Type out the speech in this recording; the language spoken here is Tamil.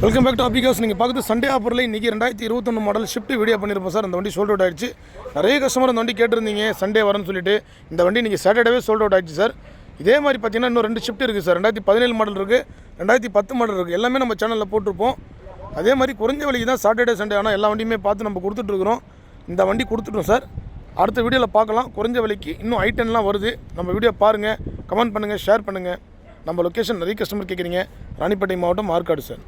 Welcome back to application. நீங்கள் பார்க்குறது சண்டே ஆஃபரில் இன்றைக்கி 2021 மாடல் ஷிஃப்ட் வீடியோ பண்ணியிருப்போம் சார். அந்த வண்டி சோல்ட் அவுட் ஆகிடுச்சு. நிறைய கஸ்டமர் அந்த வண்டி கேட்டிருந்தீங்க சண்டே வரேன்னு சொல்லிட்டு. இந்த வண்டி இன்றைக்கி சாட்டர்டேவே சோல்ட் அவுட் ஆகிடுச்சு சார். இதே மாதிரி பார்த்தீங்கன்னா இன்னும் 2 ஷிஃப்ட் இருக்குது சார். 2017 மாடல் இருக்குது, 2010 மாடல் இருக்குது. எல்லாமே நம்ம சேனலில் போட்டிருப்போம். அதே மாதிரி குறைஞ்ச விலைக்கு தான் சாட்டர்டே சண்டே ஆனால் எல்லா வண்டியுமே பார்த்து நம்ம கொடுத்துட்ருக்குறோம். இந்த வண்டி கொடுத்துட்டோம் சார். அடுத்த வீடியோவில் பார்க்கலாம். குறைஞ்ச விலைக்கு இன்னும் ஐட்டன்லாம் வருது. நம்ம வீடியோ பாருங்கள், கமெண்ட் பண்ணுங்கள், ஷேர் பண்ணுங்கள். நம்ம லொக்கேஷன் நிறைய கஸ்டமர் கேட்குறீங்க. ராணிப்பேட்டை மாவட்டம், ஆற்காடு சார்.